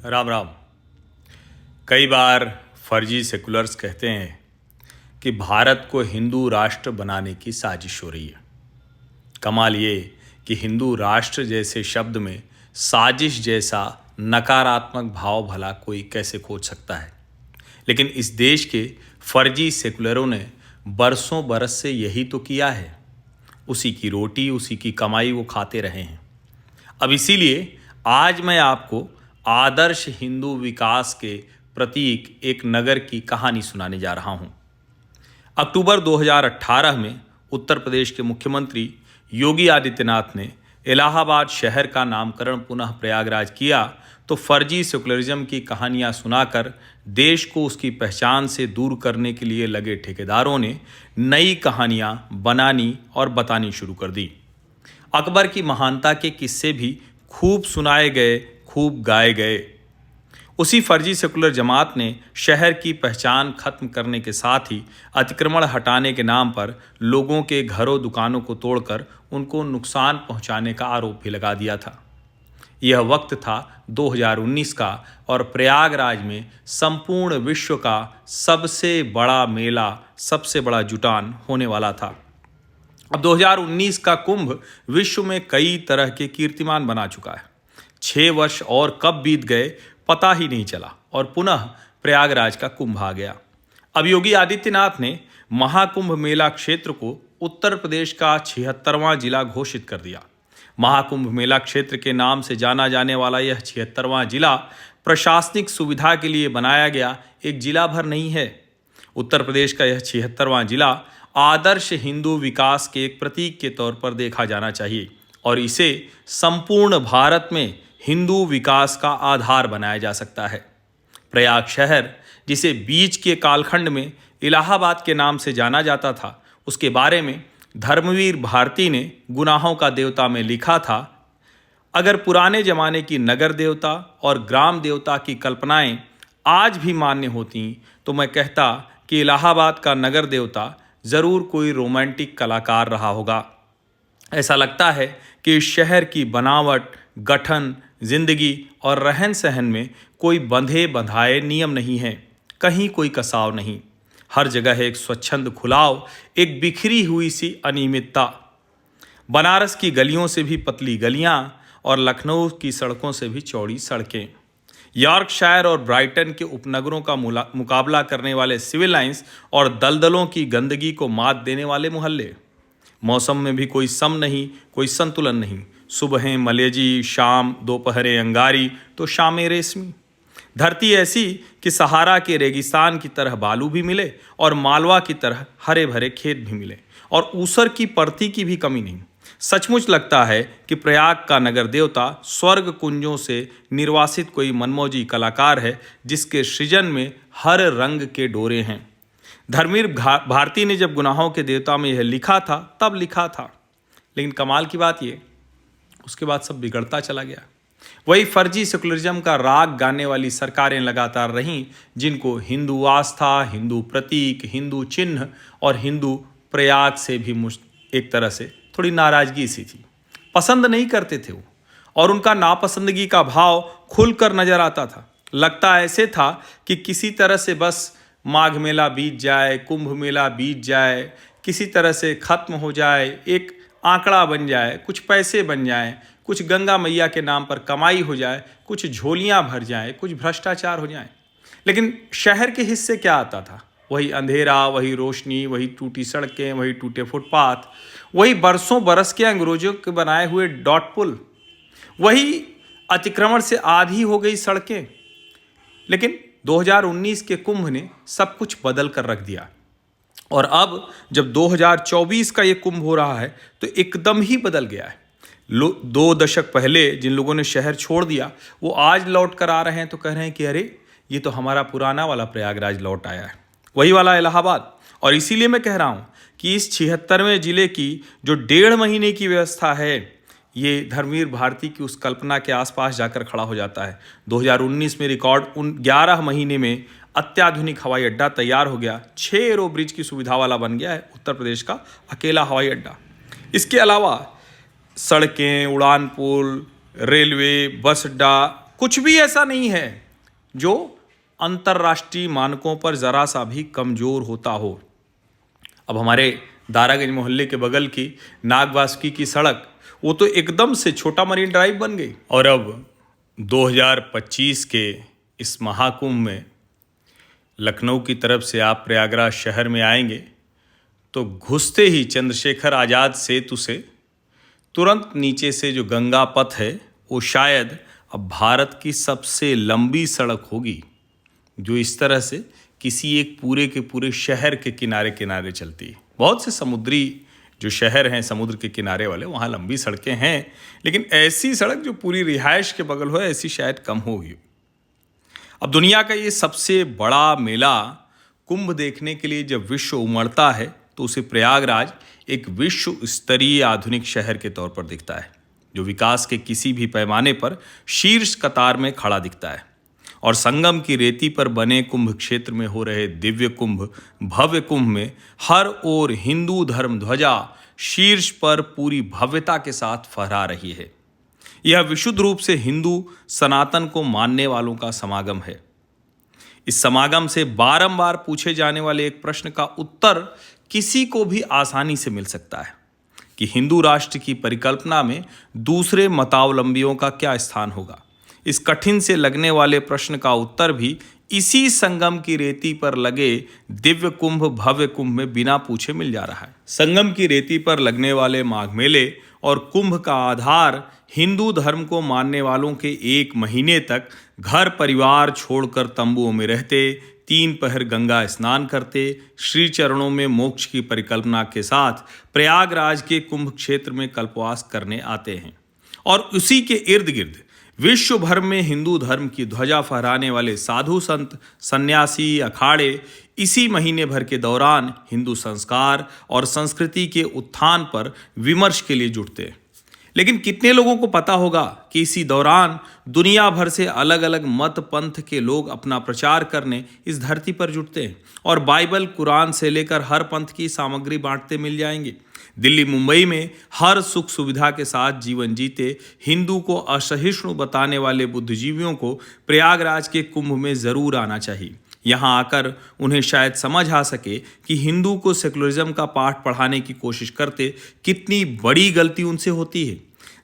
राम राम। कई बार फर्जी सेकुलर्स कहते हैं कि भारत को हिंदू राष्ट्र बनाने की साजिश हो रही है। कमाल ये कि हिंदू राष्ट्र जैसे शब्द में साजिश जैसा नकारात्मक भाव भला कोई कैसे खोज सकता है। लेकिन इस देश के फर्जी सेकुलरों ने बरसों बरस से यही तो किया है। उसी की रोटी उसी की कमाई वो खाते रहे हैं। अब इसीलिए आज मैं आपको आदर्श हिंदू विकास के प्रतीक एक नगर की कहानी सुनाने जा रहा हूं। अक्टूबर 2018 में उत्तर प्रदेश के मुख्यमंत्री योगी आदित्यनाथ ने इलाहाबाद शहर का नामकरण पुनः प्रयागराज किया तो फर्जी सेकुलरिज्म की कहानियां सुनाकर देश को उसकी पहचान से दूर करने के लिए लगे ठेकेदारों ने नई कहानियां बनानी और बतानी शुरू कर दी। अकबर की महानता के किस्से भी खूब सुनाए गए, खूब गाए गए। उसी फर्जी सेकुलर जमात ने शहर की पहचान खत्म करने के साथ ही अतिक्रमण हटाने के नाम पर लोगों के घरों दुकानों को तोड़कर उनको नुकसान पहुंचाने का आरोप भी लगा दिया था। यह वक्त था 2019 का और प्रयागराज में संपूर्ण विश्व का सबसे बड़ा मेला, सबसे बड़ा जुटान होने वाला था। अब 2019 का कुंभ विश्व में कई तरह के कीर्तिमान बना चुका है। 6 वर्ष और कब बीत गए पता ही नहीं चला और पुनः प्रयागराज का कुंभ आ गया। अब योगी आदित्यनाथ ने महाकुंभ मेला क्षेत्र को उत्तर प्रदेश का 76वां जिला घोषित कर दिया। महाकुंभ मेला क्षेत्र के नाम से जाना जाने वाला यह 76वां जिला प्रशासनिक सुविधा के लिए बनाया गया एक जिला भर नहीं है। उत्तर प्रदेश का यह 76वां जिला आदर्श हिंदू विकास के एक प्रतीक के तौर पर देखा जाना चाहिए और इसे संपूर्ण भारत में हिंदू विकास का आधार बनाया जा सकता है। प्रयाग शहर, जिसे बीच के कालखंड में इलाहाबाद के नाम से जाना जाता था, उसके बारे में धर्मवीर भारती ने गुनाहों का देवता में लिखा था, अगर पुराने जमाने की नगर देवता और ग्राम देवता की कल्पनाएं आज भी मान्य होती तो मैं कहता कि इलाहाबाद का नगर देवता ज़रूर कोई रोमांटिक कलाकार रहा होगा। ऐसा लगता है कि इस शहर की बनावट, गठन, जिंदगी और रहन सहन में कोई बंधे बंधाए नियम नहीं है, कहीं कोई कसाव नहीं। हर जगह एक स्वच्छंद खुलाव, एक बिखरी हुई सी अनियमितता। बनारस की गलियों से भी पतली गलियां और लखनऊ की सड़कों से भी चौड़ी सड़कें। यॉर्कशायर और ब्राइटन के उपनगरों का मुकाबला करने वाले सिविल लाइंस और दलदलों की गंदगी को मात देने वाले मोहल्ले। मौसम में भी कोई सम नहीं, कोई संतुलन नहीं। सुबहें मलेजी, शाम दोपहरें अंगारी तो शामें रेशमी। धरती ऐसी कि सहारा के रेगिस्तान की तरह बालू भी मिले और मालवा की तरह हरे भरे खेत भी मिले और ऊसर की परती की भी कमी नहीं। सचमुच लगता है कि प्रयाग का नगर देवता स्वर्ग कुंजों से निर्वासित कोई मनमौजी कलाकार है जिसके सृजन में हर रंग के डोरे हैं। धर्मवीर भारती ने जब गुनाहों के देवता में यह लिखा था तब लिखा था, लेकिन कमाल की बात यह, उसके बाद सब बिगड़ता चला गया। वही फर्जी सेकुलरिज्म का राग गाने वाली सरकारें लगातार रहीं, जिनको हिंदू आस्था, हिंदू प्रतीक, हिंदू चिन्ह और हिंदू प्रयाग से भी एक तरह से थोड़ी नाराजगी सी थी। पसंद नहीं करते थे वो, और उनका नापसंदगी का भाव खुलकर नजर आता था। लगता ऐसे था कि किसी तरह से बस माघ मेला बीत जाए, कुंभ मेला बीत जाए, किसी तरह से खत्म हो जाए, एक आंकड़ा बन जाए, कुछ पैसे बन जाए, कुछ गंगा मैया के नाम पर कमाई हो जाए, कुछ झोलियां भर जाए, कुछ भ्रष्टाचार हो जाए। लेकिन शहर के हिस्से क्या आता था? वही अंधेरा, वही रोशनी, वही टूटी सड़कें, वही टूटे फुटपाथ, वही बरसों बरस के अंग्रेजों के बनाए हुए डॉट पुल, वही अतिक्रमण से आधी हो गई सड़कें। लेकिन 2019 के कुंभ ने सब कुछ बदल कर रख दिया और अब जब 2024 का ये कुंभ हो रहा है तो एकदम ही बदल गया है। 2 दशक पहले जिन लोगों ने शहर छोड़ दिया वो आज लौट कर आ रहे हैं तो कह रहे हैं कि अरे ये तो हमारा पुराना वाला प्रयागराज लौट आया है, वही वाला इलाहाबाद। और इसीलिए मैं कह रहा हूँ कि इस 76वें जिले की जो 1.5 महीने की व्यवस्था है, ये धर्मवीर भारती की उस कल्पना के आसपास जाकर खड़ा हो जाता है। 2019 में रिकॉर्ड 11 महीने में अत्याधुनिक हवाई अड्डा तैयार हो गया, 6 एरो ब्रिज की सुविधा वाला बन गया है उत्तर प्रदेश का अकेला हवाई अड्डा। इसके अलावा सड़कें, उड़ान पुल, रेलवे, बस अड्डा, कुछ भी ऐसा नहीं है जो अंतर्राष्ट्रीय मानकों पर जरा सा भी कमजोर होता हो। अब हमारे दारागंज मोहल्ले के बगल की नागवासुकी की सड़क, वो तो एकदम से छोटा मरीन ड्राइव बन गई। और अब 2025 के इस महाकुंभ में लखनऊ की तरफ से आप प्रयागराज शहर में आएंगे तो घुसते ही चंद्रशेखर आज़ाद सेतु से तुरंत नीचे से जो गंगा पथ है, वो शायद अब भारत की सबसे लंबी सड़क होगी, जो इस तरह से किसी एक पूरे के पूरे शहर के किनारे किनारे चलती है। बहुत से समुद्री जो शहर हैं, समुद्र के किनारे वाले, वहाँ लंबी सड़कें हैं, लेकिन ऐसी सड़क जो पूरी रिहाइश के बगल हो, ऐसी शायद कम होगी। अब दुनिया का ये सबसे बड़ा मेला कुंभ देखने के लिए जब विश्व उमड़ता है तो उसे प्रयागराज एक विश्व स्तरीय आधुनिक शहर के तौर पर दिखता है, जो विकास के किसी भी पैमाने पर शीर्ष कतार में खड़ा दिखता है। और संगम की रेती पर बने कुंभ क्षेत्र में हो रहे दिव्य कुंभ, भव्य कुंभ में हर ओर हिंदू धर्म ध्वजा शीर्ष पर पूरी भव्यता के साथ फहरा रही है। यह विशुद्ध रूप से हिंदू सनातन को मानने वालों का समागम है। इस समागम से बारंबार पूछे जाने वाले एक प्रश्न का उत्तर किसी को भी आसानी से मिल सकता है कि हिंदू राष्ट्र की परिकल्पना में दूसरे मतावलंबियों का क्या स्थान होगा। इस कठिन से लगने वाले प्रश्न का उत्तर भी इसी संगम की रेती पर लगे दिव्य कुंभ भव्य कुंभ में बिना पूछे मिल जा रहा है। संगम की रेती पर लगने वाले माघ मेले और कुंभ का आधार हिंदू धर्म को मानने वालों के एक महीने तक घर परिवार छोड़कर तंबुओं में रहते, 3 पहर गंगा स्नान करते, श्री चरणों में मोक्ष की परिकल्पना के साथ प्रयागराज के कुंभ क्षेत्र में कल्पवास करने आते हैं। और उसी के इर्द गिर्द विश्व भर में हिंदू धर्म की ध्वजा फहराने वाले साधु संत, सन्यासी, अखाड़े इसी महीने भर के दौरान हिंदू संस्कार और संस्कृति के उत्थान पर विमर्श के लिए जुटते हैं। लेकिन कितने लोगों को पता होगा कि इसी दौरान दुनिया भर से अलग अलग मत पंथ के लोग अपना प्रचार करने इस धरती पर जुटते हैं और बाइबल, कुरान से लेकर हर पंथ की सामग्री बांटते मिल जाएंगे। दिल्ली, मुंबई में हर सुख सुविधा के साथ जीवन जीते हिंदू को असहिष्णु बताने वाले बुद्धिजीवियों को प्रयागराज के कुंभ में जरूर आना चाहिए। यहाँ आकर उन्हें शायद समझ आ सके कि हिंदू को सेकुलरिज्म का पाठ पढ़ाने की कोशिश करते कितनी बड़ी गलती उनसे होती है।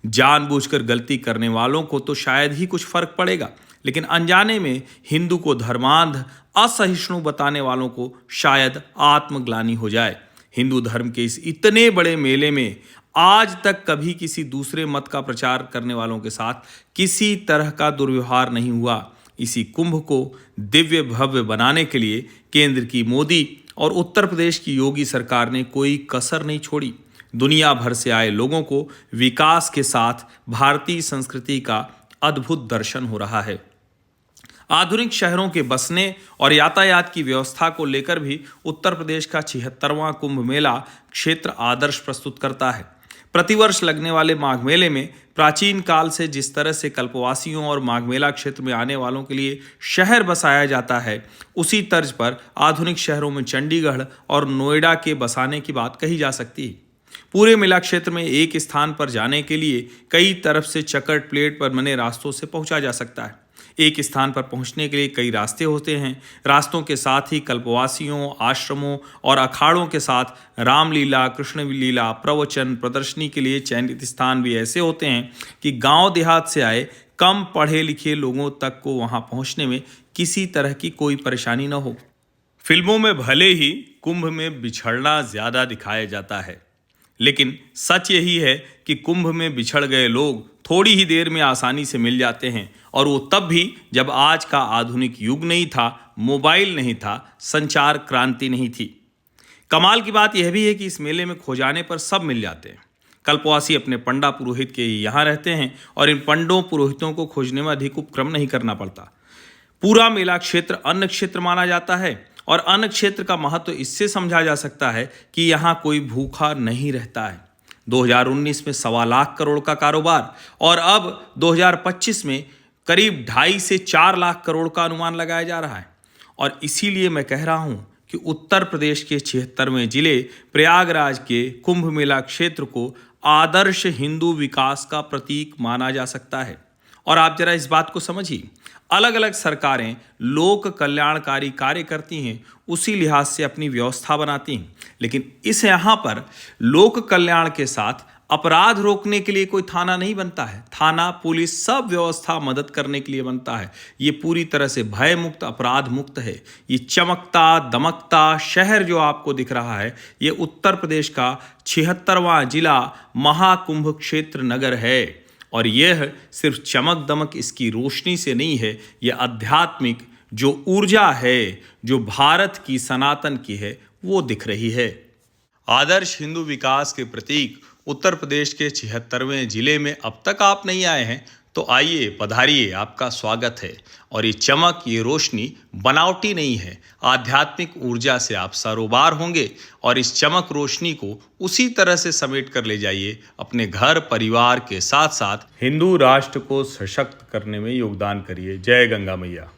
जानबूझकर गलती करने वालों को तो शायद ही कुछ फर्क पड़ेगा, लेकिन अनजाने में हिंदू को धर्मांध, असहिष्णु बताने वालों को शायद आत्मग्लानि हो जाए। हिंदू धर्म के इस इतने बड़े मेले में आज तक कभी किसी दूसरे मत का प्रचार करने वालों के साथ किसी तरह का दुर्व्यवहार नहीं हुआ। इसी कुंभ को दिव्य भव्य बनाने के लिए केंद्र की मोदी और उत्तर प्रदेश की योगी सरकार ने कोई कसर नहीं छोड़ी। दुनिया भर से आए लोगों को विकास के साथ भारतीय संस्कृति का अद्भुत दर्शन हो रहा है। आधुनिक शहरों के बसने और यातायात की व्यवस्था को लेकर भी उत्तर प्रदेश का 76वां कुंभ मेला क्षेत्र आदर्श प्रस्तुत करता है। प्रतिवर्ष लगने वाले माघ मेले में प्राचीन काल से जिस तरह से कल्पवासियों और माघ मेला क्षेत्र में आने वालों के लिए शहर बसाया जाता है, उसी तर्ज पर आधुनिक शहरों में चंडीगढ़ और नोएडा के बसाने की बात कही जा सकती है। पूरे मेला क्षेत्र में एक स्थान पर जाने के लिए कई तरफ से चकर्ड प्लेट पर बने रास्तों से पहुंचा जा सकता है। एक स्थान पर पहुंचने के लिए कई रास्ते होते हैं। रास्तों के साथ ही कल्पवासियों, आश्रमों और अखाड़ों के साथ रामलीला, कृष्ण लीला, प्रवचन, प्रदर्शनी के लिए चयनित स्थान भी ऐसे होते हैं कि गांव देहात से आए कम पढ़े लिखे लोगों तक को वहां पहुंचने में किसी तरह की कोई परेशानी न हो। फिल्मों में भले ही कुंभ में बिछड़ना ज्यादा दिखाया जाता है, लेकिन सच यही है कि कुंभ में बिछड़ गए लोग थोड़ी ही देर में आसानी से मिल जाते हैं, और वो तब भी जब आज का आधुनिक युग नहीं था, मोबाइल नहीं था, संचार क्रांति नहीं थी। कमाल की बात यह भी है कि इस मेले में खो जाने पर सब मिल जाते हैं। कल्पवासी अपने पंडा पुरोहित के यहाँ रहते हैं और इन पंडों पुरोहितों को खोजने में अधिक उपक्रम नहीं करना पड़ता। पूरा मेला क्षेत्र अन्न क्षेत्र माना जाता है और अन्न क्षेत्र का महत्व इससे समझा जा सकता है कि यहाँ कोई भूखा नहीं रहता है। 2019 में 1.25 लाख करोड़ का कारोबार और अब 2025 में करीब 2.5 से 4 लाख करोड़ का अनुमान लगाया जा रहा है। और इसीलिए मैं कह रहा हूँ कि उत्तर प्रदेश के 76वें जिले प्रयागराज के कुंभ मेला क्षेत्र को आदर्श हिंदू विकास का प्रतीक माना जा सकता है। और आप जरा इस बात को समझिए, अलग अलग सरकारें लोक कल्याणकारी कार्य करती हैं, उसी लिहाज से अपनी व्यवस्था बनाती हैं, लेकिन इस यहाँ पर लोक कल्याण के साथ अपराध रोकने के लिए कोई थाना नहीं बनता है। थाना, पुलिस, सब व्यवस्था मदद करने के लिए बनता है। ये पूरी तरह से भय मुक्त, अपराध मुक्त है। ये चमकता दमकता शहर जो आपको दिख रहा है, ये उत्तर प्रदेश का 76वां जिला महाकुंभ क्षेत्र नगर है। और यह सिर्फ चमक दमक इसकी रोशनी से नहीं है, यह आध्यात्मिक जो ऊर्जा है, जो भारत की सनातन की है, वो दिख रही है। आदर्श हिंदू विकास के प्रतीक उत्तर प्रदेश के 76वें जिले में अब तक आप नहीं आए हैं तो आइए, पधारिए, आपका स्वागत है। और ये चमक, ये रोशनी बनावटी नहीं है, आध्यात्मिक ऊर्जा से आप सरोबार होंगे। और इस चमक रोशनी को उसी तरह से समेट कर ले जाइए अपने घर परिवार के साथ साथ हिंदू राष्ट्र को सशक्त करने में योगदान करिए। जय गंगा मैया।